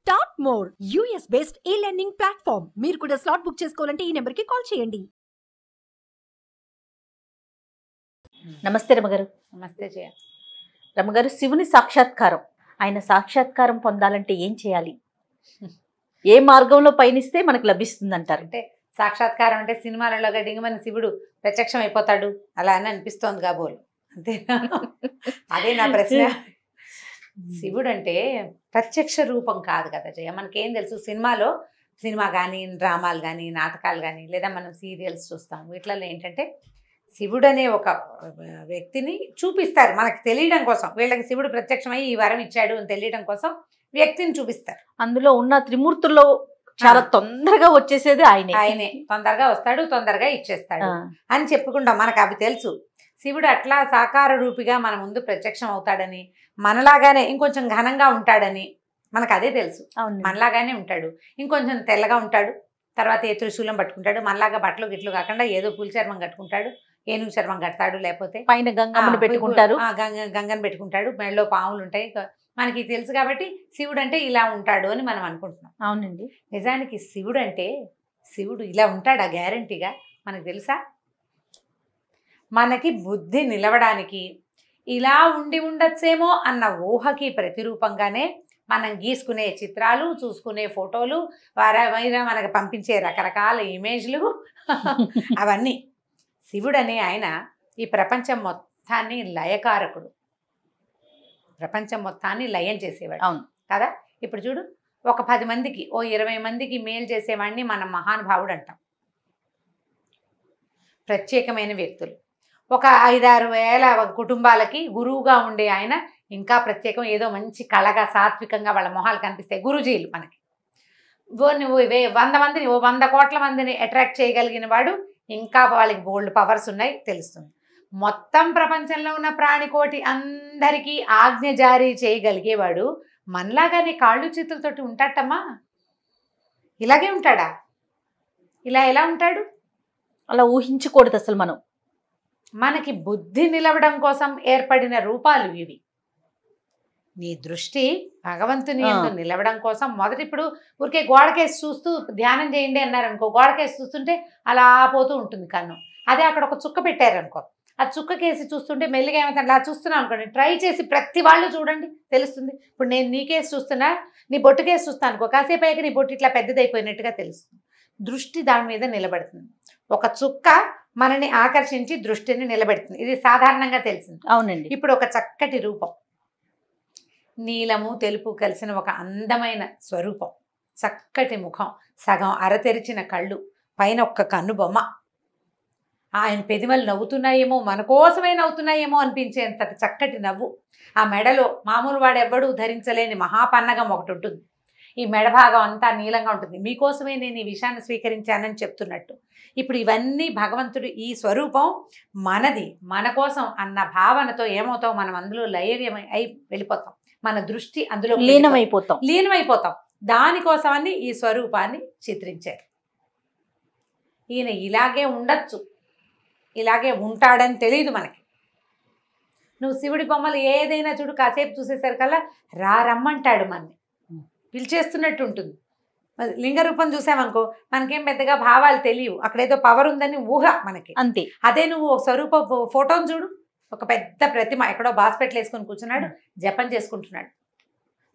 Top more US based ఈ learning platform. మీరు కూడా స్లాట్ బుక్ చేసుకోవాలంటే ఈ నెంబర్కి కాల్ చేయండి. నమస్తే రమగారు. నమస్తే జయ. రమగారు, శివుని సాక్షాత్కారం, ఆయన సాక్షాత్కారం పొందాలంటే ఏం చేయాలి? ఏ మార్గంలో పయనిస్తే మనకు లభిస్తుంది అంటారు? అంటే సాక్షాత్కారం అంటే సినిమాలలో గడ్డింగమని శివుడు ప్రత్యక్షం అయిపోతాడు అలా అని అనిపిస్తోంది కాబోలు, అంతేనా? అదే నా ప్రశ్న. శివుడు అంటే ప్రత్యక్ష రూపం కాదు కదా జయ. మనకేం తెలుసు, సినిమా కానీ డ్రామాలు కానీ నాటకాలు కానీ లేదా మనం సీరియల్స్ చూస్తాం, వీటిలలో ఏంటంటే శివుడు అనే ఒక వ్యక్తిని చూపిస్తారు మనకు తెలియడం కోసం. వీళ్ళకి శివుడు ప్రత్యక్షమై ఈ వరం ఇచ్చాడు అని తెలియడం కోసం వ్యక్తిని చూపిస్తారు. అందులో ఉన్న త్రిమూర్తుల్లో చాలా తొందరగా వచ్చేసేది ఆయనే. తొందరగా వస్తాడు, తొందరగా ఇచ్చేస్తాడు అని చెప్పుకుంటాం. మనకు అవి తెలుసు. శివుడు అట్లా సాకార రూపిగా మన ముందు ప్రత్యక్షం అవుతాడని, మనలాగానే ఇంకొంచెం ఘనంగా ఉంటాడని మనకు అదే తెలుసు. మనలాగానే ఉంటాడు, ఇంకొంచెం తెల్లగా ఉంటాడు, తర్వాత ఏ త్రిశూలం పట్టుకుంటాడు, మనలాగా బట్టలు గిట్లు కాకుండా ఏదో పులి చర్మం కట్టుకుంటాడు, ఏనుగు చర్మం కడతాడు, లేకపోతే పైన గంగమ్మను పెట్టుకుంటారు, గంగను పెట్టుకుంటాడు, మెడలో పాములు ఉంటాయి. మనకి తెలుసు కాబట్టి శివుడు అంటే ఇలా ఉంటాడు అని మనం అనుకుంటున్నాం. అవునండి. నిజానికి శివుడు ఇలా ఉంటాడా గ్యారంటీగా మనకు తెలుసా? మనకి బుద్ధి నిలవడానికి ఇలా ఉండి ఉండొచ్చేమో అన్న ఊహకి ప్రతిరూపంగానే మనం గీసుకునే చిత్రాలు, చూసుకునే ఫోటోలు, వారైనా మనకు పంపించే రకరకాల ఇమేజ్లు అవన్నీ. శివుడనే ఆయన ఈ ప్రపంచం మొత్తాన్ని లయకారకుడు, ప్రపంచం మొత్తాన్ని లయం చేసేవాడు. అవును కదా. ఇప్పుడు చూడు, ఒక 10 మందికి 20 మందికి మేలు చేసేవాడిని మనం మహానుభావుడు అంటాం. ప్రత్యేకమైన వ్యక్తులు. ఒక 5-6 వేల కుటుంబాలకి గురువుగా ఉండే ఆయన ఇంకా ప్రత్యేకం. ఏదో మంచి కళగా సాత్వికంగా వాళ్ళ మొహాలు కనిపిస్తాయి గురుజీలు మనకి. 100 మందిని 100 కోట్ల మందిని అట్రాక్ట్ చేయగలిగిన వాడు, ఇంకా వాళ్ళకి బోల్డ్ పవర్స్ ఉన్నాయి తెలుస్తుంది. మొత్తం ప్రపంచంలో ఉన్న ప్రాణికోటి అందరికీ ఆజ్ఞ జారీ చేయగలిగేవాడు మనలాగానే కాళ్ళు చేతులతోటి ఉంటాడమ్మా. ఇలాగే ఉంటాడా? ఇలా ఎలా ఉంటాడు? అలా ఊహించకూడదు అసలు. మనకి బుద్ధి నిలవడం కోసం ఏర్పడిన రూపాలు ఇవి. నీ దృష్టి భగవంతుని యందు నిలవడం కోసం ఇప్పుడు ఊరికే గోడకేసి చూస్తూ ధ్యానం చేయండి అన్నారనుకో, గోడకేసి చూస్తుంటే అలా పోతూ ఉంటుంది కన్ను. అదే అక్కడ ఒక చుక్క పెట్టారనుకో, ఆ చుక్కకేసి చూస్తుంటే మెల్లిగా ఏమైతే అలా చూస్తున్నాం అనుకోండి. ట్రై చేసి ప్రతి వాళ్ళు చూడండి, తెలుస్తుంది. ఇప్పుడు నేను నీకేసి చూస్తున్నా, నీ బొట్టుకేసి చూస్తాను అనుకో, కాసేపు అయ్యాక నీ బొట్టు ఇట్లా పెద్దదైపోయినట్టుగా తెలుస్తుంది. దృష్టి దాని మీద నిలబడుతుంది. ఒక చుక్క మనని ఆకర్షించి దృష్టిని నిలబెడుతుంది. ఇది సాధారణంగా తెలిసింది. అవునండి. ఇప్పుడు ఒక చక్కటి రూపం, నీలము తెలుపు కలిసిన ఒక అందమైన స్వరూపం, చక్కటి ముఖం, సగం అరతెరిచిన కళ్ళు, పైన ఒక్క కన్ను బొమ్మ, ఆయన పెదిమలు నవ్వుతున్నాయేమో, మన కోసమే నవ్వుతున్నాయేమో అనిపించేంతటి చక్కటి నవ్వు. ఆ మెడలో మామూలు వాడెవ్వడూ ధరించలేని మహాపన్నగం ఒకటి ఉంటుంది. ఈ మెడ భాగం అంతా నీలంగా ఉంటుంది. మీకోసమే నేను ఈ విషయాన్ని స్వీకరించానని చెప్తున్నట్టు. ఇప్పుడు ఇవన్నీ భగవంతుడు, ఈ స్వరూపం మనది, మన కోసం అన్న భావనతో ఏమవుతాం, మనం అందులో లయమై వెళ్ళిపోతాం. మన దృష్టి అందులో లీనమైపోతాం. దానికోసమని ఈ స్వరూపాన్ని చిత్రించారు. ఈయన ఇలాగే ఉండొచ్చు, ఇలాగే ఉంటాడని తెలియదు మనకి. నువ్వు శివుడి బొమ్మలు ఏదైనా చూడు, కాసేపు చూసేసరికల్లా రమ్మంటాడు, మనని పిలిచేస్తున్నట్టు ఉంటుంది. లింగ రూపం చూసామనుకో, మనకేం పెద్దగా భావాలు తెలియవు, అక్కడేదో పవర్ ఉందని ఊహ మనకి అంతే. అదే నువ్వు స్వరూప ఫోటోను చూడు, ఒక పెద్ద ప్రతిమ ఎక్కడో బాస్పెట్లు వేసుకొని కూర్చున్నాడు, జపం చేసుకుంటున్నాడు.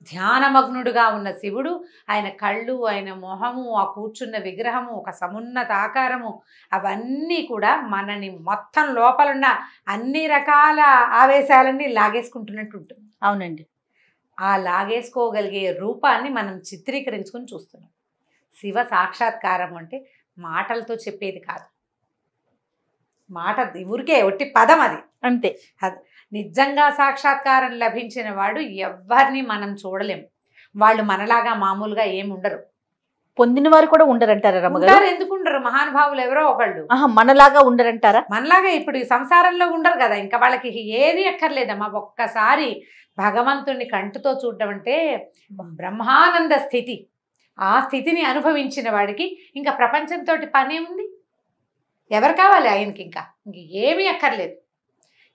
ధ్యానమగ్నుడుగా ఉన్న శివుడు, ఆయన కళ్ళు, ఆయన మొహము, ఆ కూర్చున్న విగ్రహము, ఒక సమున్నత ఆకారము, అవన్నీ కూడా మనని మొత్తం లోపలున్న అన్ని రకాల ఆవేశాలన్నీ లాగేసుకుంటున్నట్టు ఉంటుంది. అవునండి. ఆ లాగేసుకోగలిగే రూపాన్ని మనం చిత్రీకరించుకొని చూస్తున్నాం. శివ సాక్షాత్కారం అంటే మాటలతో చెప్పేది కాదు. మాట ఊరికే ఒట్టి పదం అది, అంతే. నిజంగా సాక్షాత్కారం లభించిన వాడు ఎవరిని మనం చూడలేము. వాళ్ళు మనలాగా మామూలుగా ఏమి ఉండరు. పొందిన వారు కూడా ఉండరంటారా రమ్మగారు? ఎందుకు ఉండరు? మహానుభావులు ఎవరో ఒకళ్ళు మనలాగా ఉండరంటారా? మనలాగా ఇప్పుడు ఈ సంసారంలో ఉండరు కదా, ఇంకా వాళ్ళకి ఏది అక్కర్లేదమ్మా. ఒక్కసారి భగవంతుణ్ణి కంటితో చూడడం అంటే బ్రహ్మానంద స్థితి. ఆ స్థితిని అనుభవించిన వాడికి ఇంకా ప్రపంచంతో పనే ఉంది. ఎవరు కావాలి ఆయనకి? ఇంకా ఏమీ అక్కర్లేదు,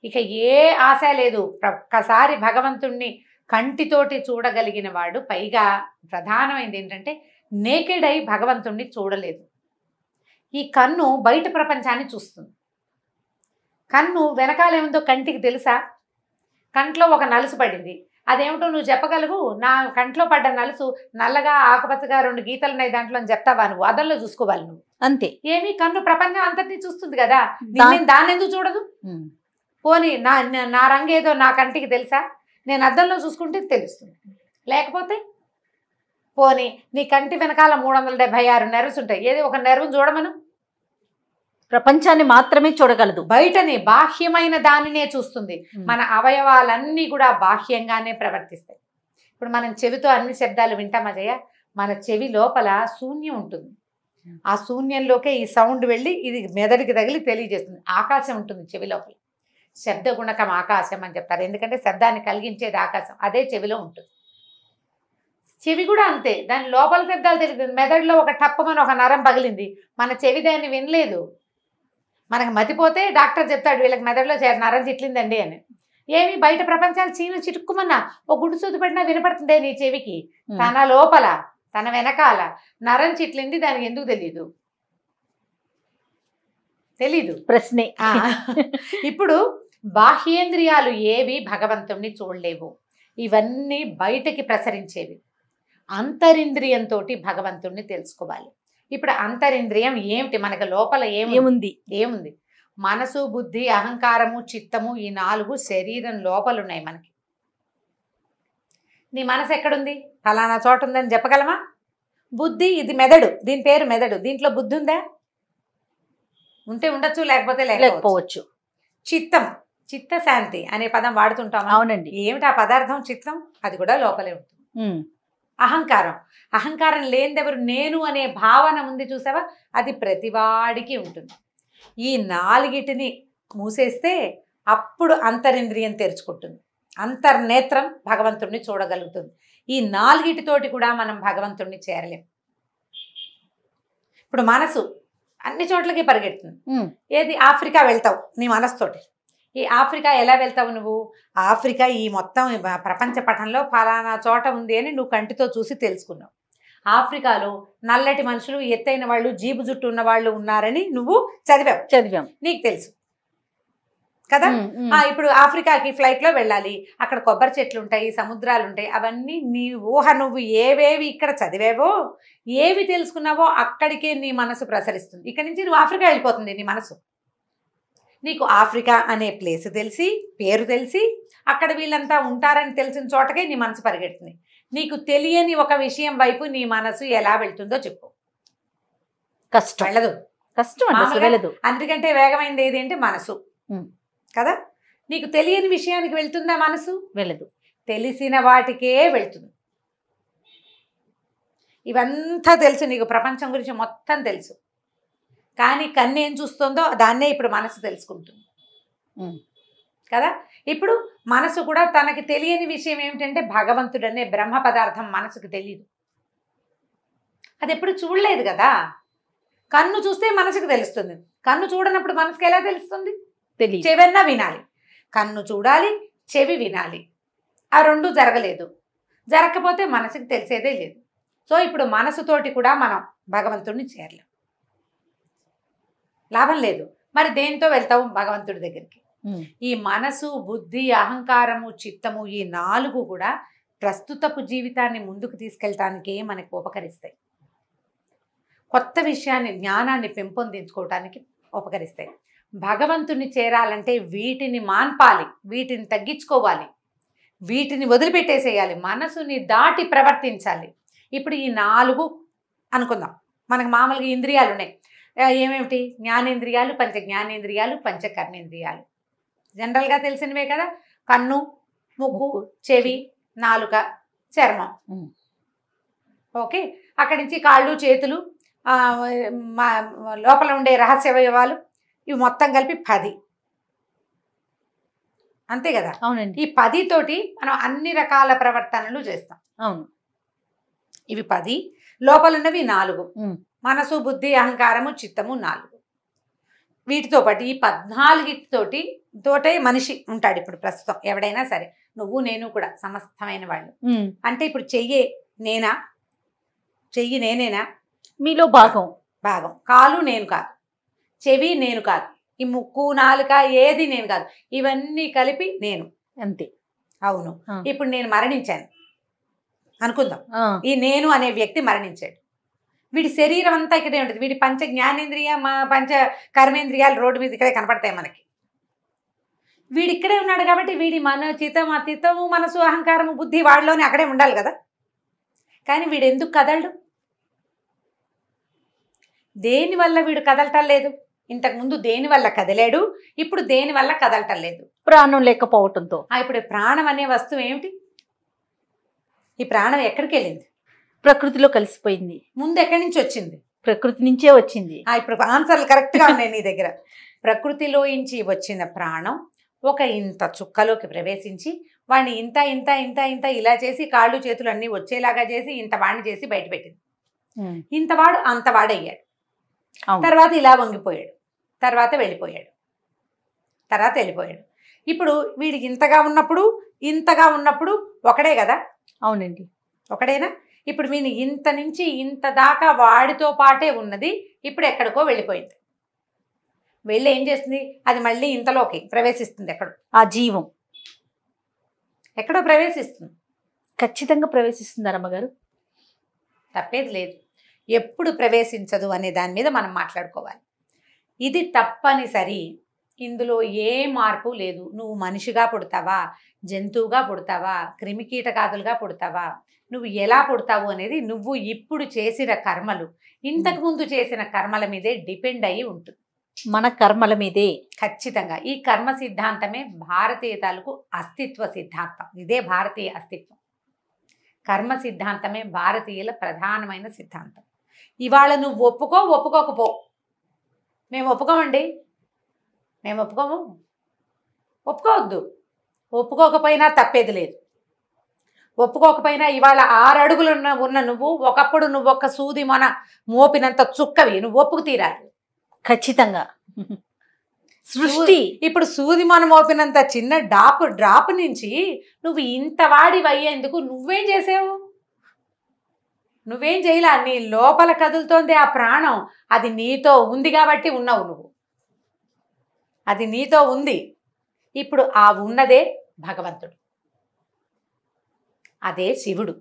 ఇక ఏ ఆశ లేదు. ఒక్కసారి భగవంతుణ్ణి కంటితోటి చూడగలిగిన వాడు, పైగా ప్రధానమైనది ఏంటంటే నేకెడ్ అయి భగవంతుణ్ణి చూడలేదు. ఈ కన్ను బయట ప్రపంచాన్ని చూస్తుంది. కన్ను వెనకాలేముందో కంటికి తెలుసా? కంట్లో ఒక నలుసు పడింది, అదేమిటో నువ్వు చెప్పగలవు? నా కంట్లో పడ్డ నలుసు నల్లగా ఆకుపచ్చగా 2 గీతలు ఉన్నాయి దాంట్లో అని చెప్తావా? నువ్వు అద్దంలో చూసుకోవాలి నువ్వు. అంతే. ఏమి కన్ను ప్రపంచం అంతటినీ చూస్తుంది కదా, దాన్ని ఎందుకు చూడదు? పోనీ నా రంగు ఏదో నా కంటికి తెలుసా? నేను అద్దంలో చూసుకుంటే తెలుస్తుంది. లేకపోతే పోనీ నీ కంటి వెనకాల 376 నెర్వ్స్ ఉంటాయి, ఏది ఒక నెర్వ్ని చూడమను. ప్రపంచాన్ని మాత్రమే చూడగలదు, బయటనే బాహ్యమైన దానినే చూస్తుంది. మన అవయవాలన్నీ కూడా బాహ్యంగానే ప్రవర్తిస్తాయి. ఇప్పుడు మనం చెవితో అన్ని శబ్దాలు వింటామా జయ? మన చెవి లోపల శూన్యం ఉంటుంది. ఆ శూన్యంలోకే ఈ సౌండ్ వెళ్ళి ఇది మెదడుకి తగిలి తెలియజేస్తుంది. ఆకాశం ఉంటుంది చెవి లోపల. శబ్ద గుణకం ఆకాశం అని చెప్తారు, ఎందుకంటే శబ్దాన్ని కలిగించేది ఆకాశం, అదే చెవిలో ఉంటుంది. చెవి కూడా అంతే, దాని లోపల శబ్దాలు తెలియదు. మెదడులో ఒక టప్పమని ఒక నరం పగిలింది, మన చెవి దాన్ని వినలేదు. మనకు మతిపోతే డాక్టర్ చెప్తాడు వీళ్ళకి మెదడులో నరం చిట్లిందండి అని. ఏమి బయట ప్రపంచాలు చీమ చిటుక్కుమన్నా ఒక గుడ్డు సూది పడినా వినపడుతుందే నీ చెవికి. తన లోపల తన వెనకాల నరం చిట్లింది, దానికి ఎందుకు తెలీదు? ప్రశ్నే. ఇప్పుడు బాహ్యేంద్రియాలు ఏవి భగవంతుణ్ణి చూడలేవు, ఇవన్నీ బయటకి ప్రసరించేవి. అంతరింద్రియంతో భగవంతుణ్ణి తెలుసుకోవాలి. ఇప్పుడు అంతరింద్రియం ఏమిటి? మనకు లోపల ఏముంది? మనసు, బుద్ధి, అహంకారము, చిత్తము, ఈ 4 శరీరం లోపల ఉన్నాయి మనకి. నీ మనసు ఎక్కడుంది? ఫలానా చోట ఉందని చెప్పగలమా? బుద్ధి, ఇది మెదడు, దీని పేరు మెదడు, దీంట్లో బుద్ధి ఉందా? ఉంటే ఉండొచ్చు, లేకపోతే లేకపోవచ్చు. చిత్తం, చిత్తశాంతి అనే పదం వాడుతుంటాం. అవునండి. ఏమిటి ఆ పదార్థం? చిత్తం, అది కూడా లోపలే ఉంటుంది. అహంకారం, అహంకారం లేనిదెవరు? నేను అనే భావన ఉంది చూసావా, అది ప్రతివాడికి ఉంటుంది. ఈ 4టిని మూసేస్తే అప్పుడు అంతరింద్రియం తెరుచుకుంటుంది. అంతర్నేత్రం భగవంతుణ్ణి చూడగలుగుతుంది. ఈ 4టితోటి కూడా మనం భగవంతుణ్ణి చేరలేం. ఇప్పుడు మనసు అన్ని చోట్లకి పరిగెడుతుంది. ఏది? ఆఫ్రికా వెళ్తావు నీ మనసుతోటి. ఈ ఆఫ్రికా ఎలా వెళ్తావు నువ్వు? ఆఫ్రికా ఈ మొత్తం ప్రపంచ పటంలో ఫలానా చోట ఉంది అని నువ్వు కంటితో చూసి తెలుసుకున్నావు. ఆఫ్రికాలో నల్లటి మనుషులు, ఎత్తైన వాళ్ళు, జీబు జుట్టు ఉన్న వాళ్ళు ఉన్నారని నువ్వు చదివాం, నీకు తెలుసు కదా. ఇప్పుడు ఆఫ్రికాకి ఫ్లైట్లో వెళ్ళాలి, అక్కడ కొబ్బరి చెట్లు ఉంటాయి, సముద్రాలు ఉంటాయి, అవన్నీ నీ ఊహ. నువ్వు ఏవేవి ఇక్కడ చదివేవో, ఏవి తెలుసుకున్నావో అక్కడికే నీ మనసు ప్రసరిస్తుంది. ఇక్కడి నుంచి నువ్వు ఆఫ్రికా వెళ్ళిపోతుంది నీ మనసు. నీకు ఆఫ్రికా అనే ప్లేస్ తెలిసి, పేరు తెలిసి, అక్కడ వీళ్ళంతా ఉంటారని తెలిసిన చోటకే నీ మనసు పరిగెడుతుంది. నీకు తెలియని ఒక విషయం వైపు నీ మనసు ఎలా వెళ్తుందో చెప్పు. కష్టం, వెళ్ళదు. అందుకంటే వేగమైనది ఏది అంటే మనసు కదా. నీకు తెలియని విషయానికి వెళ్తుందా మనసు? వెళ్ళదు. తెలిసిన వాటికే వెళ్తుంది. ఇవంతా తెలుసు నీకు, ప్రపంచం గురించి మొత్తం తెలుసు. కానీ కన్ను ఏం చూస్తుందో దాన్నే ఇప్పుడు మనసు తెలుసుకుంటుంది కదా. ఇప్పుడు మనసు కూడా తనకి తెలియని విషయం ఏమిటంటే భగవంతుడు అనే బ్రహ్మ పదార్థం మనసుకు తెలియదు. అది ఎప్పుడు చూడలేదు కదా. కన్ను చూస్తే మనసుకు తెలుస్తుంది, కన్ను చూడనప్పుడు మనసుకు ఎలా తెలుస్తుంది? చెవన్నా వినాలి. కన్ను చూడాలి, చెవి వినాలి, ఆ 2 జరగలేదు. జరగకపోతే మనసుకు తెలిసేదే లేదు. సో ఇప్పుడు మనసుతోటి కూడా మనం భగవంతుడిని చేరలేం, లాభం లేదు. మరి దేంతో వెళ్తావు భగవంతుడి దగ్గరికి? ఈ మనసు, బుద్ధి, అహంకారము, చిత్తము, ఈ 4 కూడా ప్రస్తుతపు జీవితాన్ని ముందుకు తీసుకెళ్ళటానికే మనకు ఉపకరిస్తాయి. కొత్త విషయాన్ని, జ్ఞానాన్ని పెంపొందించుకోవటానికి ఉపకరిస్తాయి. భగవంతుని చేరాలంటే వీటిని మాన్పాలి, వీటిని తగ్గించుకోవాలి, వీటిని వదిలిపెట్టేసేయాలి, మనసుని దాటి ప్రవర్తించాలి. ఇప్పుడు ఈ 4 అనుకుందాం. మనకు మామూలుగా ఇంద్రియాలు ఉన్నాయి. ఏమేమిటి? జ్ఞానేంద్రియాలు, పంచ జ్ఞానేంద్రియాలు, పంచ కర్మేంద్రియాలు. జనరల్గా తెలిసినవే కదా. కన్ను, ముక్కు, చెవి, నాలుక, చర్మం. ఓకే. అక్కడి నుంచి కాళ్ళు, చేతులు, లోపల ఉండే రహస్యవయవాలు, ఇవి మొత్తం కలిపి 10. అంతే కదా. అవునండి. ఈ 10 తోటి మనం అన్ని రకాల ప్రవర్తనలు చేస్తాం. అవును. ఇవి 10, లోపల ఉన్నవి 4. మనసు, బుద్ధి, అహంకారము, చిత్తము 4. వీటితో పాటు ఈ 14 తోటే మనిషి ఉంటాడు ఇప్పుడు ప్రస్తుతం. ఎవడైనా సరే నువ్వు నేను కూడా సమస్తమైన వాళ్ళు. అంటే ఇప్పుడు చెయ్యి నేనేనా? మీలో భాగం. భాగం. కాలు నేను కాదు, చెవి నేను కాదు, ఈ ముక్కు నాలుక ఏది నేను కాదు, ఇవన్నీ కలిపి నేను. అంతే. అవును. ఇప్పుడు నేను మరణించాను అనుకుందాం. ఈ నేను అనే వ్యక్తి మరణించాడు. వీడి శరీరం అంతా ఇక్కడే ఉంటుంది. వీడి పంచ జ్ఞానేంద్రియ పంచ కర్మేంద్రియాలు రోడ్డు మీద ఇక్కడే కనపడతాయి మనకి. వీడు ఇక్కడే ఉన్నాడు కాబట్టి వీడి చిత్తము మనసు అహంకారము బుద్ధి వాడిలోనే అక్కడే ఉండాలి కదా. కానీ వీడు ఎందుకు కదలడు? దేనివల్ల వీడు కదలటం లేదు? ఇంతకుముందు దేనివల్ల కదిలాడు, ఇప్పుడు దేనివల్ల కదలటం లేదు? ప్రాణం లేకపోవటంతో. ఇప్పుడు ప్రాణం అనే వస్తువు ఏమిటి? ఈ ప్రాణం ఎక్కడికి వెళ్ళింది? ప్రకృతిలో కలిసిపోయింది. ముందు ఎక్కడి నుంచి వచ్చింది? ప్రకృతి నుంచే వచ్చింది. ఇప్పుడు ఆన్సర్లు కరెక్ట్గా ఉన్నాయి నీ దగ్గర. ప్రకృతిలోంచి వచ్చిన ప్రాణం ఒక ఇంత చుక్కలోకి ప్రవేశించి వాడిని ఇంత ఇంత ఇంత ఇంత ఇలా చేసి కాళ్ళు చేతులు అన్నీ వచ్చేలాగా చేసి ఇంత వాడిని చేసి బయట పెట్టింది. ఇంతవాడు అంతవాడయ్యాడు. తర్వాత ఇలా వంగిపోయాడు, తర్వాత వెళ్ళిపోయాడు. ఇప్పుడు వీడికి ఇంతగా ఉన్నప్పుడు ఒకడే కదా. అవునండి, ఒకడేనా? ఇప్పుడు వీని ఇంత నుంచి ఇంత దాకా వాడితో పాటే ఉన్నది, ఇప్పుడు ఎక్కడికో వెళ్ళిపోయింది. వెళ్ళి ఏం చేస్తుంది? అది మళ్ళీ ఇంతలోకి ప్రవేశిస్తుంది. ఆ జీవం ఎక్కడో ప్రవేశిస్తుంది. ఖచ్చితంగా ప్రవేశిస్తుంది అమ్మగారు. తప్పేది లేదు. ఎప్పుడు ప్రవేశించదు అనే దాని మీద మనం మాట్లాడుకోవాలి. ఇది తప్పనిసరి. ఇందులో ఏ మార్పు లేదు. నువ్వు మనిషిగా పుడతావా, జంతువుగా పుడతావా, క్రిమికీటకాదులుగా పుడతావా, నువ్వు ఎలా పుడతావు అనేది నువ్వు ఇప్పుడు చేసిన కర్మలు, ఇంతకుముందు చేసిన కర్మల మీదే డిపెండ్ అయ్యి ఉంటుంది. మన కర్మల మీదే. ఖచ్చితంగా. ఈ కర్మ సిద్ధాంతమే భారతీయ తాలూకు అస్తిత్వ సిద్ధాంతం. ఇదే భారతీయ అస్తిత్వం. కర్మ సిద్ధాంతమే భారతీయుల ప్రధానమైన సిద్ధాంతం. ఇవాళ నువ్వు ఒప్పుకోకపో. మేము ఒప్పుకోమండి, మేము ఒప్పుకోవద్దు. ఒప్పుకోకపోయినా తప్పేది లేదు. ఒప్పుకోకపోయినా ఇవాళ 6 అడుగులు ఉన్న నువ్వు ఒకప్పుడు నువ్వు ఒక్క సూది మన మోపినంత చుక్కవి, నువ్వు ఒప్పుకు తీరాలి. ఖచ్చితంగా. సృష్టి ఇప్పుడు సూది మన మోపినంత చిన్న డ్రాప్ నుంచి నువ్వు ఇంత వాడివి అయ్యేందుకు నువ్వేం చేసావు? నువ్వేం చేయలా. నీ లోపల కదులుతోంది ఆ ప్రాణం. అది నీతో ఉంది కాబట్టి ఉన్నావు నువ్వు. అది నీతో ఉంది. ఇప్పుడు ఆ ఉన్నదే భగవంతుడు, అదే శివుడు.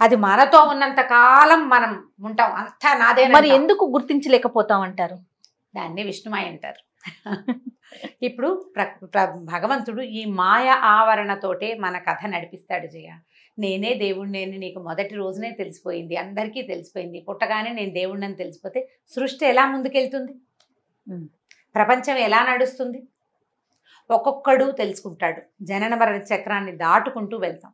అది మనతో ఉన్నంత కాలం మనం ఉంటాం. అంతా నాదే. మరి ఎందుకు గుర్తించలేకపోతాం అంటారు? దాన్ని విష్ణుమాయ అంటారు. ఇప్పుడు భగవంతుడు ఈ మాయ ఆవరణతోటే మన కథ నడిపిస్తాడు. జయ, నేనే దేవుడిని నీకు మొదటి రోజునే తెలిసిపోయింది, అందరికీ తెలిసిపోయింది. పుట్టగానే నేను దేవుడిని తెలిసిపోతే సృష్టి ఎలా ముందుకెళ్తుంది? ప్రపంచం ఎలా నడుస్తుంది? ఒక్కొక్కడు తెలుసుకుంటాడు. జనన మరణ చక్రాన్ని దాటుకుంటూ వెళ్తాం.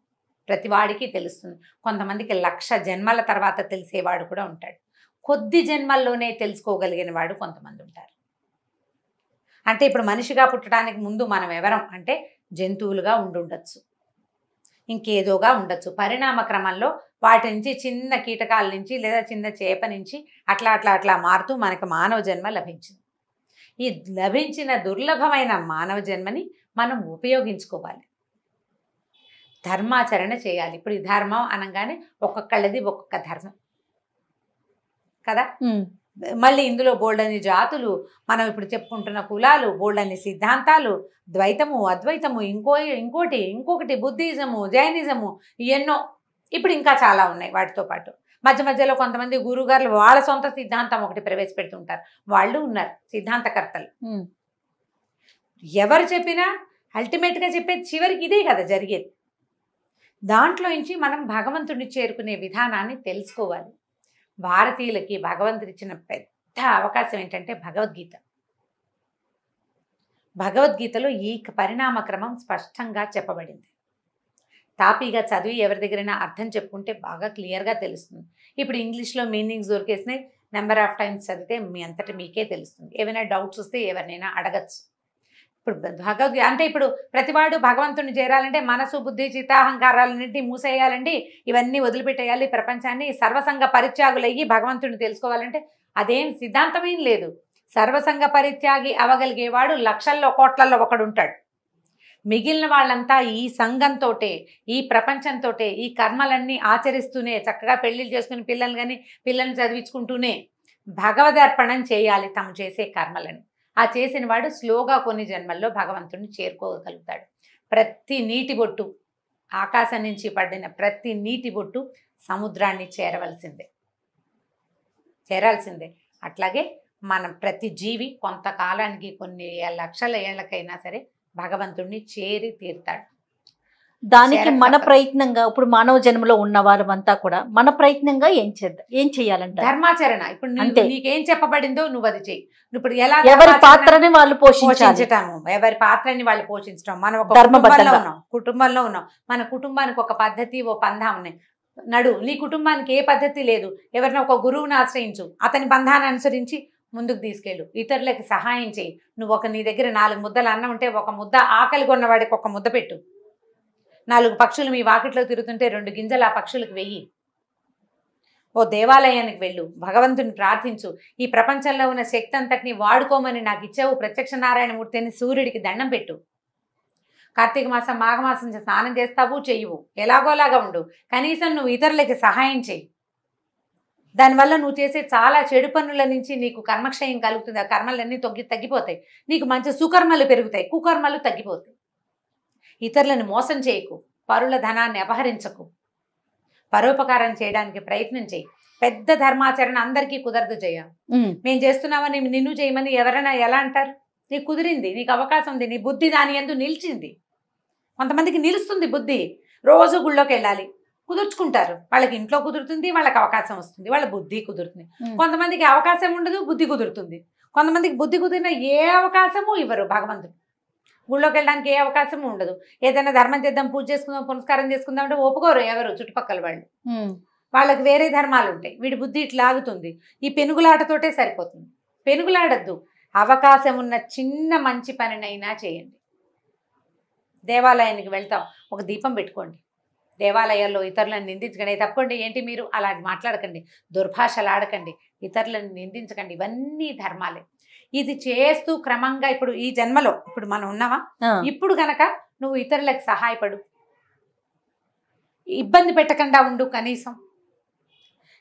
ప్రతివాడికి తెలుస్తుంది. కొంతమందికి 1,00,000 జన్మల తర్వాత తెలిసేవాడు కూడా ఉంటాడు. కొద్ది జన్మల్లోనే తెలుసుకోగలిగిన వాడు కొంతమంది ఉంటారు. అంటే ఇప్పుడు మనిషిగా పుట్టడానికి ముందు మనం ఎవరం అంటే జంతువులుగా ఉండుండొచ్చు, ఇంకేదోగా ఉండొచ్చు. పరిణామ క్రమంలో వాటి నుంచి చిన్న కీటకాల నుంచి లేదా చిన్న చేప నుంచి అట్లా అట్లా అట్లా మారుతూ మనకు మానవ జన్మ లభించింది. ఈ లభించిన దుర్లభమైన మానవ జన్మని మనం ఉపయోగించుకోవాలి, ధర్మాచరణ చేయాలి. ఇప్పుడు ఈ ధర్మం అనగానే ఒక్కొక్కళ్ళది ఒక్కొక్క ధర్మం కదా. మళ్ళీ ఇందులో బోల్డని జాతులు, మనం ఇప్పుడు చెప్పుకుంటున్న కులాలు, బోల్డని సిద్ధాంతాలు, ద్వైతము అద్వైతము, ఇంకొకటి బుద్ధిజము, జైనిజము, ఎన్నో ఇప్పుడు ఇంకా చాలా ఉన్నాయి. వాటితో పాటు మధ్య మధ్యలో కొంతమంది గురువుగారులు వాళ్ళ సొంత సిద్ధాంతం ఒకటి ప్రవేశపెడుతుంటారు. వాళ్ళు ఉన్నారు సిద్ధాంతకర్తలు. ఎవరు చెప్పినా అల్టిమేట్గా చెప్పేది చివరికి ఇదే కదా జరిగేది. దాంట్లో నుంచి మనం భగవంతుడిని చేరుకునే విధానాన్ని తెలుసుకోవాలి. భారతీయులకి భగవంతుడు ఇచ్చిన పెద్ద అవకాశం ఏంటంటే భగవద్గీత. భగవద్గీతలో ఈ పరిణామ క్రమం స్పష్టంగా చెప్పబడింది. తాపీగా చదివి ఎవరి దగ్గరైనా అర్థం చెప్పుకుంటే బాగా క్లియర్గా తెలుస్తుంది. ఇప్పుడు ఇంగ్లీష్లో మీనింగ్స్ దొరికేసినాయి. నెంబర్ ఆఫ్ టైమ్స్ చదివితే మీ అంతటా మీకే తెలుస్తుంది. ఏమైనా డౌట్స్ వస్తే ఎవరినైనా అడగచ్చు. ఇప్పుడు భగవద్గీత అంటే ఇప్పుడు ప్రతివాడు భగవంతుని చేరాలంటే మనసు బుద్ధి చిత్తాహంకారాలన్నింటినీ మూసేయాలండి, ఇవన్నీ వదిలిపెట్టేయాలి, ప్రపంచాన్ని సర్వసంగ పరిత్యాగులయ్యి భగవంతుని తెలుసుకోవాలంటే అదేం సిద్ధాంతమేం లేదు. సర్వసంగ పరిత్యాగి అవగలిగేవాడు లక్షల్లో కోట్లల్లో ఒకడు ఉంటాడు. మిగిలిన వాళ్ళంతా ఈ సంఘంతోటే, ఈ ప్రపంచంతోటే, ఈ కర్మలన్నీ ఆచరిస్తూనే చక్కగా పెళ్లిళ్ళు చేసుకుని పిల్లల్ని చదివించుకుంటూనే భగవదర్పణం చేయాలి తమ చేసే కర్మలని. ఆ చేసిన వాడు స్లోగా కొన్ని జన్మల్లో భగవంతుడిని చేరుకోగలుగుతాడు. ప్రతి నీటి బొట్టు, ఆకాశం నుంచి పడిన ప్రతి నీటి బొట్టు సముద్రాన్ని చేరాల్సిందే. అట్లాగే మనం ప్రతి జీవి కొంతకాలానికి కొన్ని లక్షల ఏళ్ళకైనా సరే భగవంతుడిని చేరి తీరుతాడు. దానికి మన ప్రయత్నంగా ఇప్పుడు మానవ జన్మలో ఉన్న వారంతా కూడా మన ప్రయత్నంగా ఏం చేయాలంట? ధర్మాచరణ. ఇప్పుడు నీకేం చెప్పబడిందో నువ్వు అది చెయ్యి. ఇప్పుడు ఎలా ఎవరి పాత్రని వాళ్ళు పోషించటము, ఎవరి పాత్రని వాళ్ళు పోషించడం. మనం ఒక కుటుంబంలో ఉన్నాం. మన కుటుంబానికి ఒక పద్ధతి, ఓ పంధా ఉన్నాయి. నీ కుటుంబానికి ఏ పద్ధతి లేదు, ఎవరిన ఒక గురువుని ఆశ్రయించు, అతని బంధాన్ని అనుసరించి ముందుకు తీసుకెళ్ళు, ఇతరులకి సహాయం చేయి. నువ్వు నీ దగ్గర 4 ముద్దలు అన్నం ఉంటే ఒక ముద్ద ఆకలి కొన్నవాడికి ఒక ముద్ద పెట్టు. 4 పక్షులు మీ వాకిట్లో తిరుగుతుంటే 2 గింజలు ఆ పక్షులకు వెయ్యి. ఓ దేవాలయానికి వెళ్ళు, భగవంతుని ప్రార్థించు. ఈ ప్రపంచంలో ఉన్న శక్తి అంతటిని వాడుకోమని నాకు ఇచ్చావు ప్రత్యక్ష నారాయణమూర్తి అని సూర్యుడికి దండం పెట్టు. కార్తీక మాసం, మాఘమాసం స్నానం చేస్తావు, చెయ్యవు, ఎలాగోలాగా ఉండు. కనీసం నువ్వు ఇతరులకి సహాయం చెయ్యి. దానివల్ల నువ్వు చేసే చాలా చెడు పనుల నుంచి నీకు కర్మక్షయం కలుగుతుంది. ఆ కర్మలన్నీ తగ్గిపోతాయి. నీకు మంచి సుకర్మలు పెరుగుతాయి, కుకర్మలు తగ్గిపోతాయి. ఇతరులను మోసం చేయకు, పరుల ధనాన్ని అపహరించకు, పరోపకారం చేయడానికి ప్రయత్నం చేయి. పెద్ద ధర్మాచరణ అందరికీ కుదరదు జయ. మేము చేస్తున్నామని నిన్ను చేయమని ఎవరైనా ఎలా అంటారు? నీకు కుదిరింది, నీకు అవకాశం ఉంది, నీ బుద్ధి దాని యందు నిలిచింది. కొంతమందికి నిలుస్తుంది బుద్ధి, రోజు గుళ్ళోకి వెళ్ళాలి, కుదుర్చుకుంటారు. వాళ్ళకి ఇంట్లో కుదురుతుంది, వాళ్ళకి అవకాశం వస్తుంది, వాళ్ళ బుద్ధి కుదురుతుంది. కొంతమందికి అవకాశం ఉండదు, బుద్ధి కుదురుతుంది. కొంతమందికి బుద్ధి కుదిరిన ఏ అవకాశము ఇవ్వరు భగవంతుడు. గుళ్ళోకి వెళ్ళడానికి ఏ అవకాశం ఉండదు. ఏదైనా ధర్మం చేద్దాం, పూజ చేసుకుందాం, పునస్కారం చేసుకుందాం అంటే ఒప్పుకోరు ఎవరు, చుట్టుపక్కల వాళ్ళు. వాళ్ళకి వేరే ధర్మాలు ఉంటాయి. వీడి బుద్ధి ఇట్లా ఆగుతుంది. ఈ పెనుగులాటతోటే సరిపోతుంది. పెనుగులాడద్దు. అవకాశం ఉన్న చిన్న మంచి పనినైనా చేయండి. దేవాలయానికి వెళ్తాం, ఒక దీపం పెట్టుకోండి. దేవాలయాల్లో ఇతరులను నిందించకండి. తప్పకుండా ఏంటి మీరు అలా మాట్లాడకండి, దుర్భాషలు ఆడకండి, ఇతరులను నిందించకండి. ఇవన్నీ ధర్మాలే. ఇది చేస్తూ క్రమంగా ఇప్పుడు ఈ జన్మలో ఇప్పుడు మనం ఉన్నావా, ఇప్పుడు గనక నువ్వు ఇతరులకు సహాయపడు, ఇబ్బంది పెట్టకుండా ఉండు. కనీసం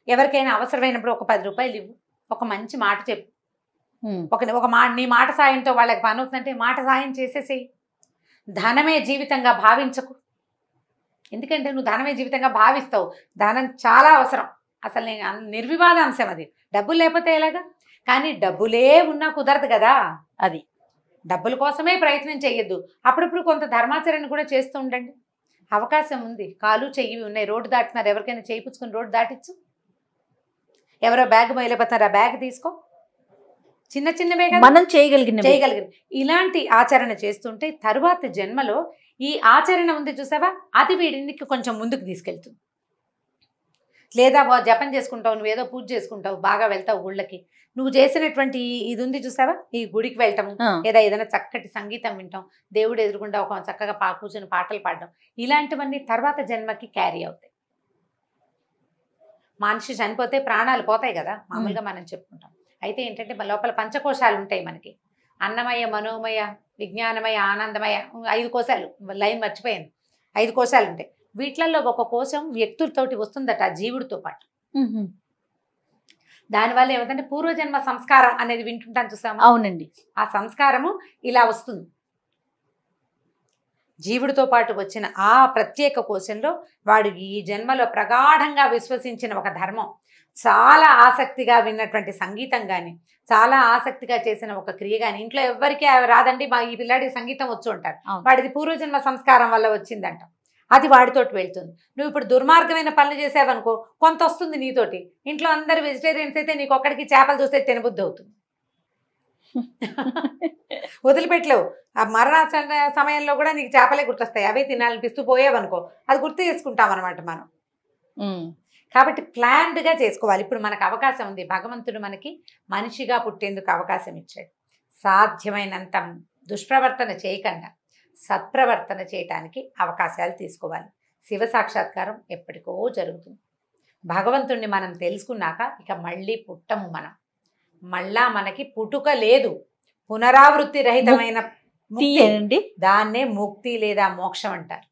ఎవరికైనా అవసరమైనప్పుడు ఒక 10 రూపాయలు ఇవ్వు, ఒక మంచి మాట చెప్పు. నీ మాట సాయంతో వాళ్ళకి పని అవుతుందంటే మాట సాయం చేసేసేయి. ధనమే జీవితంగా భావించకు. ఎందుకంటే నువ్వు ధనమే జీవితంగా భావిస్తావు. ధనం చాలా అవసరం, అసలు నిర్వివాద అంశం అది. డబ్బులు లేకపోతే ఎలాగా? కానీ డబ్బులే ఉన్నా కుదరదు కదా. అది డబ్బుల కోసమే ప్రయత్నం చేయొద్దు. అప్పుడప్పుడు కొంత ధర్మాచరణ కూడా చేస్తూ ఉండండి. అవకాశం ఉంది, కాలు చెయ్యి ఉన్నాయి, రోడ్డు దాటుతున్నారు, ఎవరికైనా చేయించుకుని రోడ్డు దాటించు. ఎవరో బ్యాగ్ మైలపోతున్నారు, ఆ బ్యాగ్ తీసుకో. చిన్నవే కదా మనం చేయగలిగిన. ఇలాంటి ఆచరణ చేస్తుంటే తరువాత జన్మలో ఈ ఆచరణ ఉంది చూసావా, అది వీడికి కొంచెం ముందుకు తీసుకెళ్తుంది. లేదా జపం చేసుకుంటావు, నువ్వేదో పూజ చేసుకుంటావు, బాగా వెళ్తావు గుళ్ళకి, నువ్వు చేసినటువంటి ఇది ఉంది చూసావా, ఈ గుడికి వెళ్ళటము, లేదా ఏదైనా చక్కటి సంగీతం వింటాం, దేవుడు ఎదురుకుండా ఒక చక్కగా కూర్చొని పాటలు పాడడం, ఇలాంటివన్నీ తర్వాత జన్మకి క్యారీ అవుతాయి. మనిషి చనిపోతే ప్రాణాలు పోతాయి కదా మామూలుగా మనం చెప్పుకుంటాం. అయితే ఏంటంటే లోపల పంచకోశాలు ఉంటాయి మనకి, అన్నమయ, మనోమయ, విజ్ఞానమయ, ఆనందమయ, 5 కోశాలు. లైన్ మర్చిపోయాను. 5 కోశాలు ఉంటాయి. వీటిలలో ఒక కోశం వ్యక్తులతోటి వస్తుందట, జీవుడితో పాటు. దానివల్ల ఏమిటంటే పూర్వజన్మ సంస్కారం అనేది వింటుంటాను చూసాము. అవునండి. ఆ సంస్కారము ఇలా వస్తుంది. జీవుడితో పాటు వచ్చిన ఆ ప్రత్యేక కోశంలో వాడు ఈ జన్మలో ప్రగాఢంగా విశ్వసించిన ఒక ధర్మం, చాలా ఆసక్తిగా విన్నటువంటి సంగీతం కానీ, చాలా ఆసక్తిగా చేసిన ఒక క్రియ కానీ, ఇంట్లో ఎవరికి రాదండి, ఈ పిల్లాడికి సంగీతం వచ్చు అంటారు. వాడిది పూర్వజన్మ సంస్కారం వల్ల వచ్చిందంట. అది వాడితోటి వెళ్తుంది. నువ్వు ఇప్పుడు దుర్మార్గమైన పనులు చేసావనుకో, కొంత వస్తుంది నీతోటి. ఇంట్లో అందరు వెజిటేరియన్స్ అయితే నీకు ఒక్కడికి చేపలు చూస్తే తినబుద్ధి అవుతుంది. వదిలిపెట్టలేవు. ఆ మరణ సమయంలో కూడా నీకు చేపలే గుర్తొస్తాయి, అవే తినాలనిపిస్తూ పోయేవనుకో, అది గుర్తు చేసుకుంటాం అనమాట మనం. కాబట్టి ప్లాన్డ్గా చేసుకోవాలి. ఇప్పుడు మనకు అవకాశం ఉంది, భగవంతుడు మనకి మనిషిగా పుట్టేందుకు అవకాశం ఇచ్చాడు. సాధ్యమైనంత దుష్ప్రవర్తన చేయకుండా సత్ప్రవర్తన చేయటానికి అవకాశాలు తీసుకోవాలి. శివ సాక్షాత్కారం ఎప్పటికో జరుగుతుంది. భగవంతుణ్ణి మనం తెలుసుకున్నాక ఇక మళ్ళీ పుట్టము మనం. మళ్ళా మనకి పుట్టుక లేదు, పునరావృత్తి రహితమైన ముక్తి. అండి. దాన్నే ముక్తి లేదా మోక్షం అంటారు.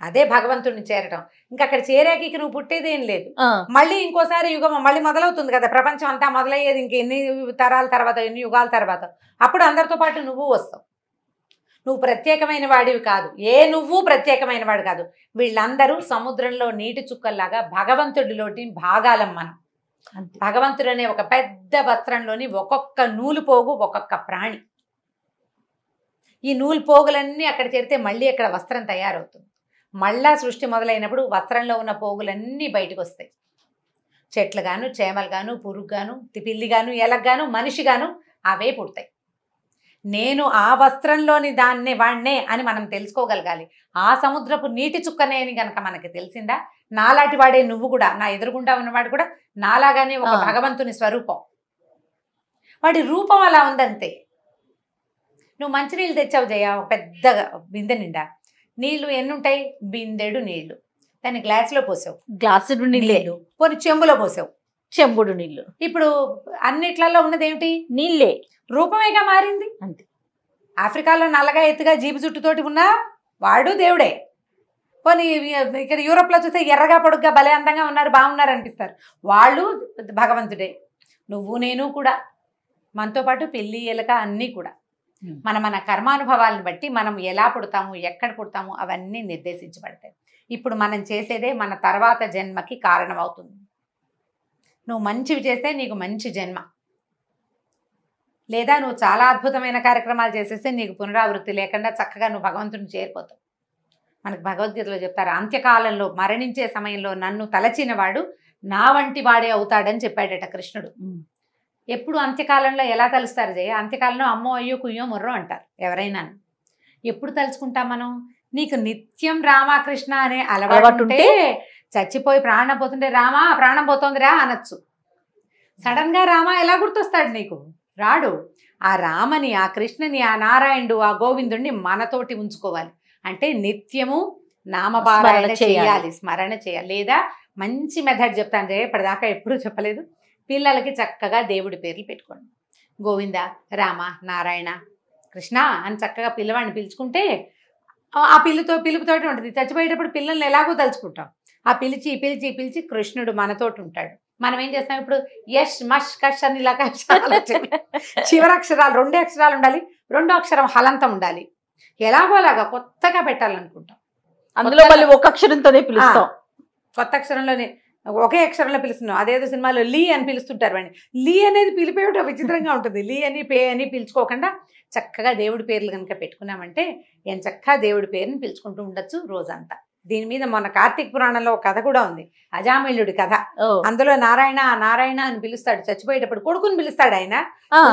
అదే భగవంతుడిని చేరడం. ఇంకా అక్కడ చేరాక ఇక నువ్వు పుట్టేదేం లేదు. మళ్ళీ ఇంకోసారి యుగం మళ్ళీ మొదలవుతుంది కదా. ప్రపంచం అంతా మొదలయ్యేది ఇంకెన్ని తరాల తర్వాత, ఎన్ని యుగాల తర్వాత. అప్పుడు అందరితో పాటు నువ్వు వస్తావు. నువ్వు ప్రత్యేకమైన వాడివి కాదు. నువ్వు ప్రత్యేకమైన వాడు కాదు. వీళ్ళందరూ సముద్రంలో నీటి చుక్కల్లాగా భగవంతుడిలోటి భాగాలం మనం. భగవంతుడు అనే ఒక పెద్ద వస్త్రంలోని ఒక్కొక్క నూలు పోగు ఒక్కొక్క ప్రాణి. ఈ నూలు పోగులన్నీ అక్కడ చేరితే మళ్ళీ అక్కడ వస్త్రం తయారవుతుంది. మళ్ళా సృష్టి మొదలైనప్పుడు వస్త్రంలో ఉన్న పోగులన్నీ బయటకు వస్తాయి. చెట్లు గాను, చేమలు గాను, పురుగు గాను, పిల్లి గాను, ఎలగ్గాను, మనిషి గాను అవే పుడతాయి. నేను ఆ వస్త్రంలోని దాన్నే వాణ్ణే అని మనం తెలుసుకోగలగాలి. ఆ సముద్రపు నీటి చుక్కనే అని కనుక మనకి తెలిసిందా, నాలాంటి వాడే నువ్వు కూడా, నా ఎదురుగుండా ఉన్నవాడు కూడా నాలాగానే ఒక భగవంతుని స్వరూపం. వాడి రూపం అలా ఉందంతే. నువ్వు మంచినీళ్ళు తెచ్చావు జయ, ఒక పెద్ద బిందె నిండా. నీళ్లు ఎన్ని ఉంటాయి? బిందెడు నీళ్లు. దాన్ని గ్లాసులో పోసావు, గ్లాసుడు నీళ్ళు. పోనీ చెంబులో పోసావు, చెంబుడు నీళ్లు. ఇప్పుడు అన్నిట్లలో ఉన్నది ఏమిటి? నీళ్ళే. రూపమేగా మారింది. అంతే. ఆఫ్రికాలో నల్లగా ఎత్తుగా జీబు చుట్టుతోటి ఉన్నా వాడు దేవుడే. పోనీ ఇక్కడ యూరోప్లో చూస్తే ఎర్రగా పొడుగ్గా భలే అందంగా ఉన్నారు, బాగున్నారు అనిపిస్తారు, వాళ్ళు భగవంతుడే. నువ్వు నేను కూడా, మనతో పాటు పిల్లి ఎలక అన్నీ కూడా మన కర్మానుభవాలను బట్టి మనం ఎలా పుడతాము, ఎక్కడ పుడతాము అవన్నీ నిర్దేశించబడతాయి. ఇప్పుడు మనం చేసేదే మన తర్వాత జన్మకి కారణం అవుతుంది. నువ్వు మంచివి చేస్తే నీకు మంచి జన్మ, లేదా నువ్వు చాలా అద్భుతమైన కార్యక్రమాలు చేసేస్తే నీకు పునరావృత్తి లేకుండా చక్కగా నువ్వు భగవంతుని చేరిపోతావు. మనకు భగవద్గీతలో చెప్తారు, అంత్యకాలంలో మరణించే సమయంలో నన్ను తలచిన వాడు నా వంటి వాడే అవుతాడని చెప్పాడట కృష్ణుడు. ఎప్పుడు అంత్యకాలంలో ఎలా తలుస్తారు జయ? అంత్యకాలంలో అమ్మో అయ్యో కుయ్యో మొర్రో అంటారు ఎవరైనా. ఎప్పుడు తలుచుకుంటాం మనం? నీకు నిత్యం రామకృష్ణ అనే అలవాటు ఉంటే, చచ్చిపోయి ప్రాణం పోతుంటే రామా ప్రాణం పోతోందిరా అనొచ్చు. సడన్ గా రామ ఎలా గుర్తొస్తాడు నీకు? రాడు. ఆ రామని, ఆ కృష్ణని, ఆ నారాయణుడు, ఆ గోవిందుడిని మనతోటి ఉంచుకోవాలి. అంటే నిత్యము నామపారాయణ చేయాలి, స్మరణ చేయాలి. లేదా మంచి మెథడ్ చెప్తాను జయ, ఇప్పటిదాకా ఎప్పుడూ చెప్పలేదు. పిల్లలకి చక్కగా దేవుడి పేర్లు పెట్టుకోండి. గోవింద, రామ, నారాయణ, కృష్ణ అని చక్కగా పిల్లవాడిని పిలుచుకుంటే ఆ పిలుపుతోటి ఉంటుంది. చచ్చిపోయేటప్పుడు పిల్లల్ని ఎలాగో తలుచుకుంటాం. ఆ పిలిచి పిలిచి పిలిచి కృష్ణుడు మనతోటి ఉంటాడు. మనం ఏం చేస్తాం ఇప్పుడు? యష్ మష్ కష్ అని ఇలాగ చివరి అక్షరాలు 2 అక్షరాలు ఉండాలి, 2వ అక్షరం హలంతం ఉండాలి. ఎలాగోలాగా కొత్తగా పెట్టాలనుకుంటాం. అందులో మళ్ళీ ఒక అక్షరంతోనే పిలుస్తాం. కొత్త అక్షరంలోనే ఒకే అక్షరంలో పిలుస్తున్నాం. అదేదో సినిమాలో లీ అని పిలుస్తుంటారు వాడిని. లీ అనేది పిలిపేయటం విచిత్రంగా ఉంటుంది. లీ అని పే అని పిలుచుకోకుండా చక్కగా దేవుడి పేర్లు కనుక పెట్టుకున్నామంటే చక్కగా దేవుడి పేరుని పిలుచుకుంటూ ఉండొచ్చు రోజంతా. దీని మీద మన కార్తీక పురాణంలో ఒక కథ కూడా ఉంది, అజామిళుడి కథ. అందులో నారాయణ నారాయణ అని పిలుస్తాడు. చచ్చిపోయేటప్పుడు కొడుకుని పిలుస్తాడు ఆయన.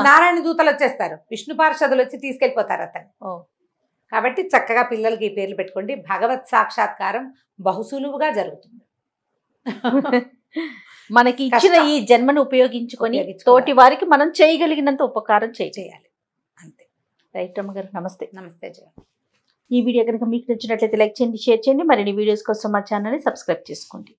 నారాయణ దూతలు వచ్చేస్తారు, విష్ణు పార్షదులు వచ్చి తీసుకెళ్ళిపోతారు అతను. కాబట్టి చక్కగా పిల్లలకి ఈ పేర్లు పెట్టుకోండి. భగవత్ సాక్షాత్కారం బహుసులువుగా జరుగుతుంది. మనకి ఇచ్చిన ఈ జన్మను ఉపయోగించుకొని తోటి వారికి మనం చేయగలిగినంత ఉపకారం చేయాలి. అంతే. రైట్ అమ్మగారు, నమస్తే. నమస్తే జయ. ఈ వీడియో కనుక మీకు నచ్చినట్లయితే లైక్ చేయండి, షేర్ చేయండి. మరిన్ని వీడియోస్ కోసం మా ఛానల్ని సబ్స్క్రైబ్ చేసుకోండి.